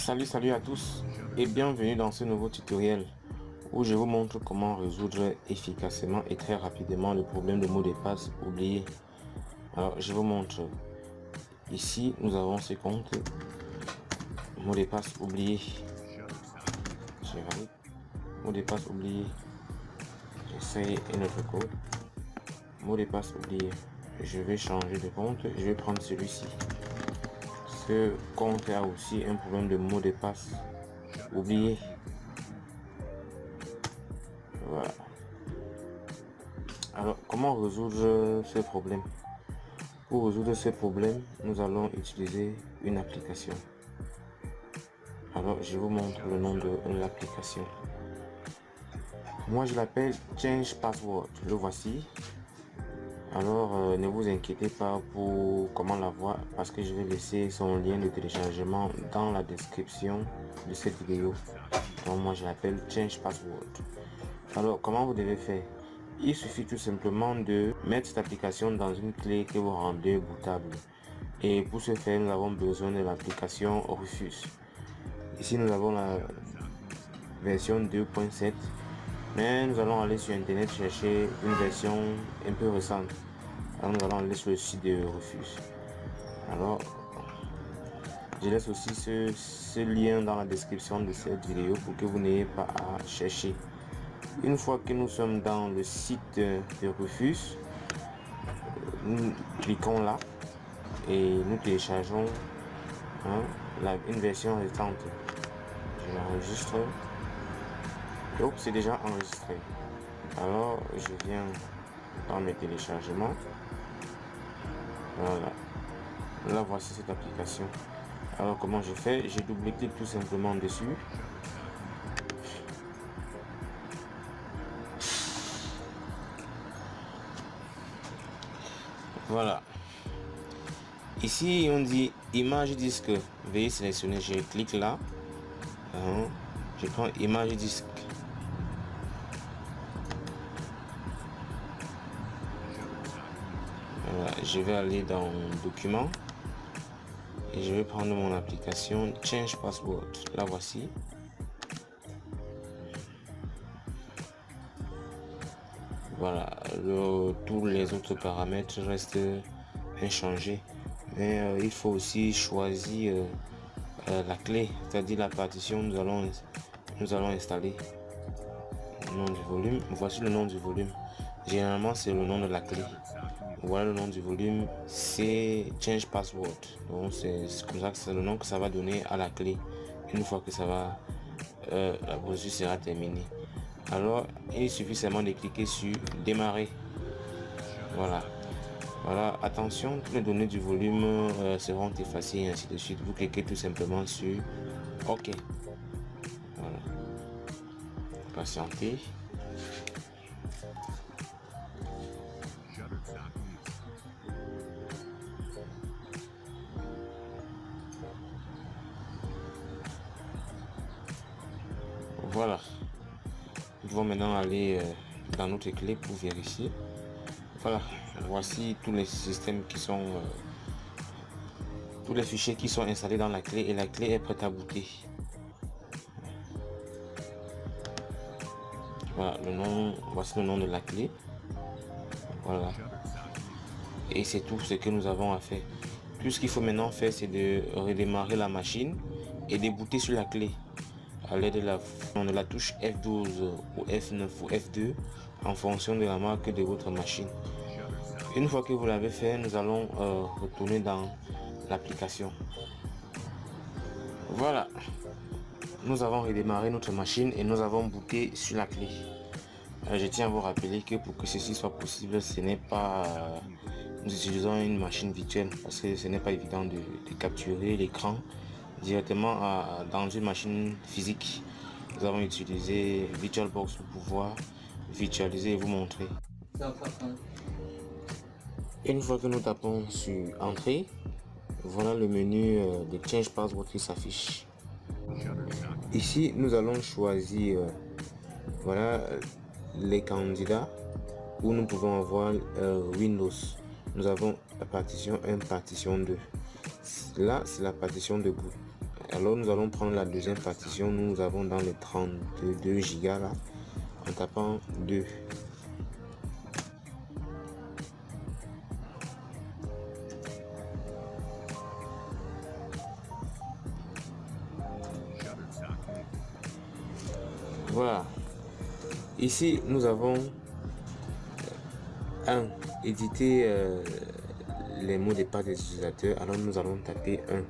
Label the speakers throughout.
Speaker 1: Salut à tous et bienvenue dans ce nouveau tutoriel où je vous montre comment résoudre efficacement et très rapidement le problème de mot de passe oublié. Alors je vous montre. Ici nous avons ce compte mot de passe oublié. Je valide. Mot de passe oublié. J'essaie un autre code. Mot de passe oublié. Je vais changer de compte. Je vais prendre celui-ci. Ce compte a aussi un problème de mot de passe oublié. Voilà. Alors, comment résoudre ce problème? Pour résoudre ce problème, nous allons utiliser une application. Alors, je vous montre le nom de l'application. Moi, je l'appelle Change Password. Le voici. Alors, ne vous inquiétez pas pour comment la voir parce que je vais laisser son lien de téléchargement dans la description de cette vidéo. Donc, moi, je l'appelle Change Password. Alors, comment vous devez faire? Il suffit tout simplement de mettre cette application dans une clé que vous rendez bootable. Et pour ce faire, nous avons besoin de l'application Rufus. Ici, nous avons la version 2.7. Mais nous allons aller sur internet chercher une version un peu récente. Alors, nous allons aller sur le site de Rufus. Alors, je laisse aussi ce lien dans la description de cette vidéo pour que vous n'ayez pas à chercher. Une fois que nous sommes dans le site de Rufus, nous cliquons là et nous téléchargeons une version récente. Je l'enregistre. Donc c'est déjà enregistré. Alors je viens dans mes téléchargements. Voilà. Là voici cette application. Alors comment je fais? Je double-clique tout simplement dessus. Voilà. Ici on dit image disque. Veuillez sélectionner. Je clique là. Je prends image disque. Voilà. Je vais aller dans document et je vais prendre mon application Change Password. La voici. Voilà, tous les autres paramètres restent inchangés, mais il faut aussi choisir la clé, c'est-à-dire la partition. Nous allons installer le nom du volume. Voici le nom du volume. Généralement c'est le nom de la clé. Voilà le nom du volume, c'est Change Password. Donc c'est comme ça que c'est le nom que ça va donner à la clé une fois que ça va la procédure sera terminée. Alors il suffit seulement de cliquer sur démarrer. Voilà, attention, toutes les données du volume seront effacées et ainsi de suite. Vous cliquez tout simplement sur OK. Voilà, patientez. Voilà, nous pouvons maintenant aller dans notre clé pour vérifier. Voilà, voici tous les systèmes qui sont tous les fichiers qui sont installés dans la clé et la clé est prête à booter. Voilà le nom, voici le nom de la clé. Voilà, et c'est tout ce que nous avons à faire. Tout ce qu'il faut maintenant faire, c'est de redémarrer la machine et débooter sur la clé à l'aide de la touche F12 ou F9 ou F2 en fonction de la marque de votre machine. Une fois que vous l'avez fait, nous allons retourner dans l'application. Voilà, nous avons redémarré notre machine et nous avons booté sur la clé. Je tiens à vous rappeler que pour que ceci soit possible, ce n'est pas nous utilisons une machine virtuelle parce que ce n'est pas évident de capturer l'écran directement dans une machine physique. Nous avons utilisé VirtualBox pour pouvoir virtualiser et vous montrer. Une fois que nous tapons sur Entrée, voilà le menu de Change Password qui s'affiche. Ici, nous allons choisir voilà les candidats où nous pouvons avoir Windows. Nous avons la partition 1, partition 2. Là, c'est la partition de boot. Alors nous allons prendre la deuxième partition. Nous avons dans les 32 gigas là, en tapant 2. Voilà. Ici, nous avons éditer les mots de passe des utilisateurs. Alors nous allons taper 1.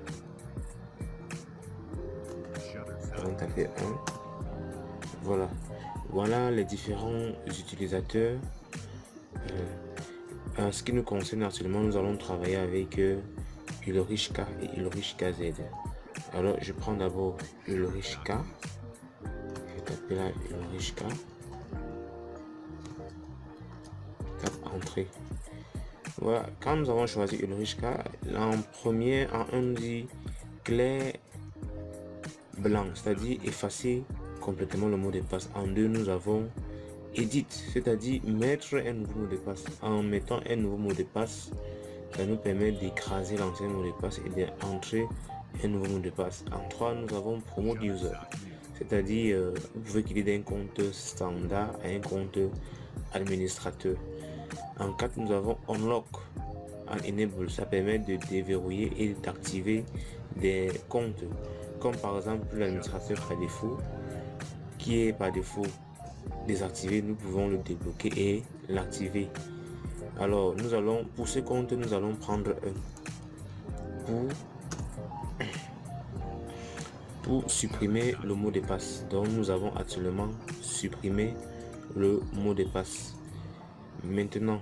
Speaker 1: Allons taper 1. Voilà. Voilà les différents utilisateurs. En ce qui nous concerne actuellement, nous allons travailler avec Ulrich K et Ulrich KZ. Alors je prends d'abord Ulrich K. Je vais taper là Ulrich K. Tape entrée. Voilà, quand nous avons choisi Ulrich K, en premier, en un, nous dit clair blanc, c'est-à-dire effacer complètement le mot de passe. En deux, nous avons edit, c'est-à-dire mettre un nouveau mot de passe. En mettant un nouveau mot de passe, ça nous permet d'écraser l'ancien mot de passe et d'entrer un nouveau mot de passe. En trois, nous avons promote user, c'est-à-dire vous pouvez quitter d'un compte standard à un compte administrateur. En 4, nous avons unlock and enable, ça permet de déverrouiller et d'activer des comptes, comme par exemple l'administrateur par défaut, qui est par défaut désactivé, nous pouvons le débloquer et l'activer. Alors nous allons, pour ce compte, nous allons prendre un pour supprimer le mot de passe. Donc nous avons actuellement supprimé le mot de passe. Maintenant,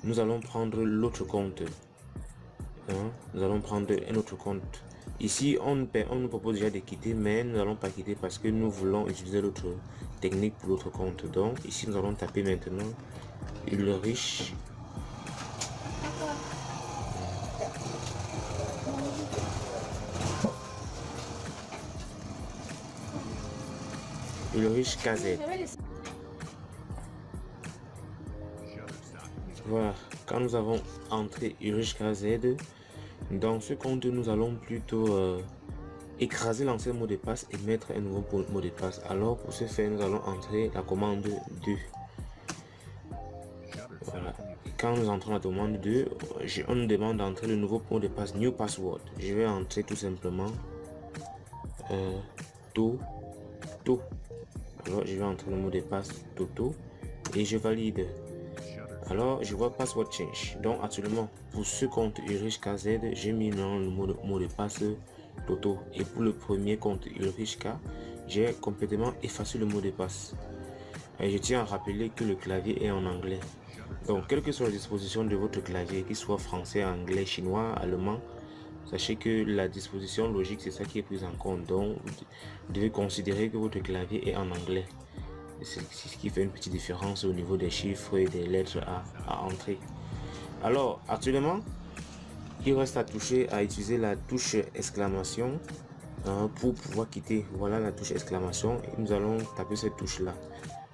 Speaker 1: nous allons prendre l'autre compte. Nous allons prendre un autre compte. Ici, on nous propose déjà de quitter, mais nous n'allons pas quitter parce que nous voulons utiliser l'autre technique pour l'autre compte. Donc, ici, nous allons taper maintenant Ulrich. Ulrich KZ. Voilà, quand nous avons entré Ulrich KZ, dans ce compte, nous allons plutôt écraser l'ancien mot de passe et mettre un nouveau mot de passe. Alors, pour ce faire, nous allons entrer la commande 2. Voilà. Et quand nous entrons la commande 2, on nous demande d'entrer le nouveau mot de passe, new password. Je vais entrer tout simplement Toto. Alors, je vais entrer le mot de passe Toto et je valide. Alors je vois password change. Donc actuellement pour ce compte Ulrich KZ, j'ai mis dans le mot de passe Toto. Et pour le premier compte Ulrich K, j'ai complètement effacé le mot de passe. Et je tiens à rappeler que le clavier est en anglais. Donc quelle que soit la disposition de votre clavier, qu'il soit français, anglais, chinois, allemand, sachez que la disposition logique, c'est ça qui est prise en compte. Donc vous devez considérer que votre clavier est en anglais. C'est ce qui fait une petite différence au niveau des chiffres et des lettres à entrer. Alors actuellement, il reste à utiliser la touche exclamation pour pouvoir quitter. Voilà la touche exclamation et nous allons taper cette touche là.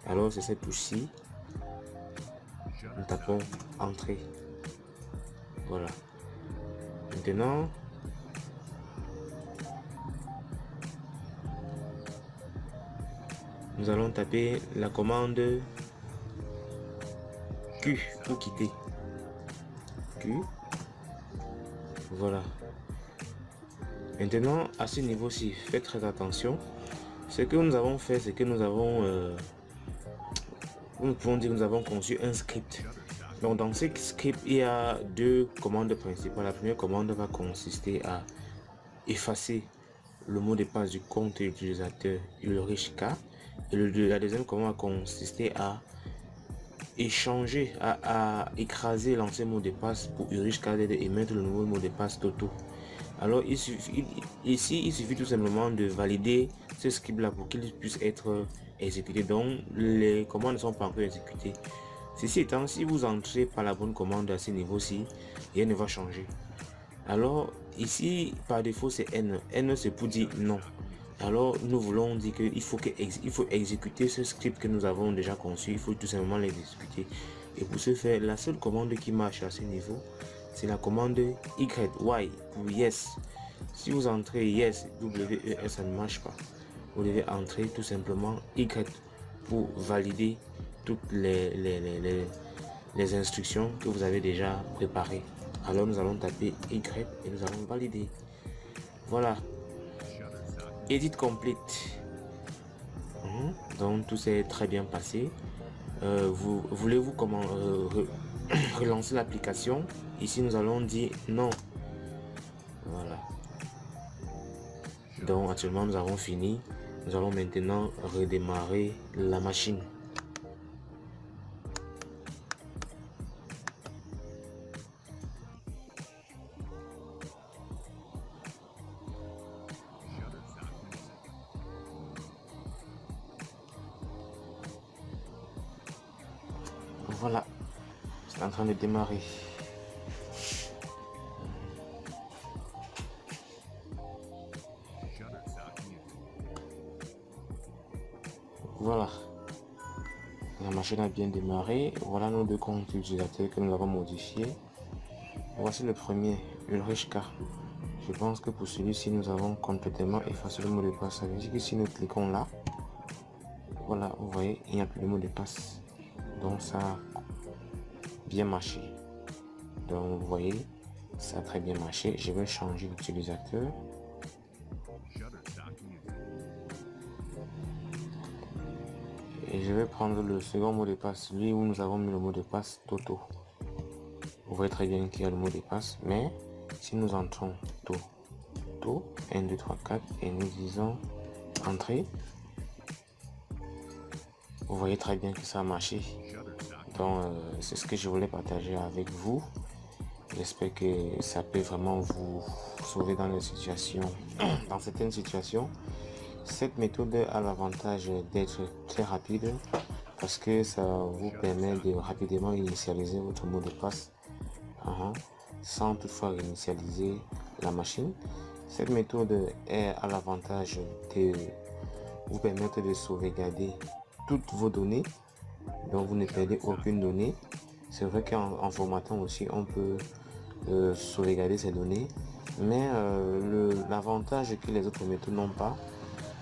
Speaker 1: Alors c'est cette touche-ci. Nous tapons entrée. Voilà. Maintenant, nous allons taper la commande Q pour quitter. Q. Voilà. Maintenant, à ce niveau-ci, faites très attention. Ce que nous avons fait, c'est que nous avons, nous pouvons dire que nous avons conçu un script. Donc dans ce script, il y a deux commandes principales. La première commande va consister à effacer le mot de passe du compte utilisateur Ulrich K. Et la deuxième commande va consister à échanger, à écraser l'ancien mot de passe pour Ulrich KZ et mettre le nouveau mot de passe Toto. Alors ici, il suffit tout simplement de valider ce script là pour qu'il puisse être exécuté. Donc les commandes ne sont pas encore exécutées. Ceci étant, si vous entrez par la bonne commande à ce niveau-ci, rien ne va changer. Alors ici par défaut c'est N. N c'est pour dire non. Alors nous voulons dire qu'il faut exécuter ce script que nous avons déjà conçu. Il faut tout simplement l'exécuter. Et pour ce faire, la seule commande qui marche à ce niveau, c'est la commande Y pour yes. Si vous entrez yes, WES, ça ne marche pas. Vous devez entrer tout simplement Y pour valider toutes les instructions que vous avez déjà préparées. Alors nous allons taper Y et nous allons valider. Voilà. Edit complete. Donc tout s'est très bien passé. Voulez-vous comment relancer l'application? Ici nous allons dire non. Voilà. Donc actuellement nous avons fini. Nous allons maintenant redémarrer la machine. Voilà, c'est en train de démarrer. Voilà, la machine a bien démarré. Voilà nos deux comptes utilisateurs que nous avons modifiés. Voici le premier, Ulrich K. Je pense que pour celui-ci, nous avons complètement effacé le mot de passe. Ça veut dire que si nous cliquons là, voilà, vous voyez, il n'y a plus de mot de passe. Donc ça a bien marché. Donc vous voyez, ça a très bien marché. Je vais changer d'utilisateur. Et je vais prendre le second mot de passe, lui où nous avons mis le mot de passe Toto. Vous voyez très bien qu'il y a le mot de passe, mais si nous entrons Toto, 1, 2, 3, 4 et nous disons entrer, vous voyez très bien que ça a marché. Donc c'est ce que je voulais partager avec vous. J'espère que ça peut vraiment vous sauver dans les situations, dans certaines situations. Cette méthode a l'avantage d'être très rapide parce que ça vous permet de rapidement initialiser votre mot de passe sans toutefois réinitialiser la machine. Cette méthode a l'avantage de vous permettre de sauvegarder toutes vos données, donc vous ne perdez aucune donnée. C'est vrai qu'en formatant aussi on peut sauvegarder ces données, mais l'avantage que les autres méthodes n'ont pas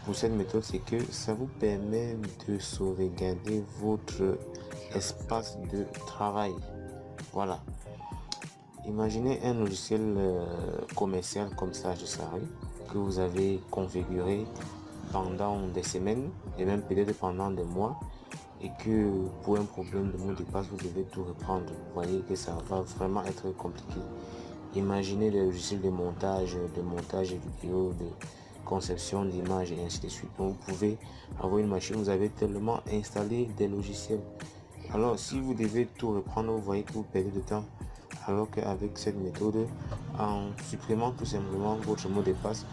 Speaker 1: pour cette méthode, c'est que ça vous permet de sauvegarder votre espace de travail. Voilà, imaginez un logiciel commercial comme ça, je sais, que vous avez configuré pendant des semaines et même peut-être pendant des mois, et que pour un problème de mot de passe vous devez tout reprendre. Vous voyez que ça va vraiment être compliqué. Imaginez les logiciels de montage vidéo, de conception d'images et ainsi de suite. Donc vous pouvez avoir une machine, vous avez tellement installé des logiciels. Alors si vous devez tout reprendre, vous voyez que vous perdez de temps. Alors qu'avec cette méthode, en supprimant tout simplement votre mot de passe,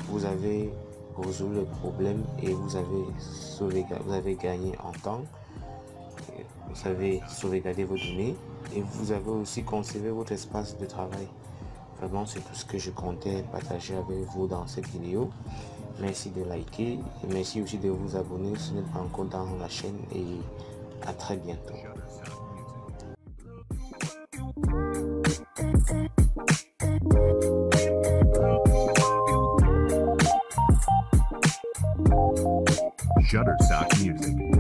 Speaker 1: vous avez résolu le problème et vous avez gagné en temps. Vous avez sauvegardé vos données et vous avez aussi conservé votre espace de travail. Vraiment, c'est tout ce que je comptais partager avec vous dans cette vidéo. Merci de liker et merci aussi de vous abonner si vous n'êtes pas encore dans la chaîne, et à très bientôt.
Speaker 2: Shutterstock Music.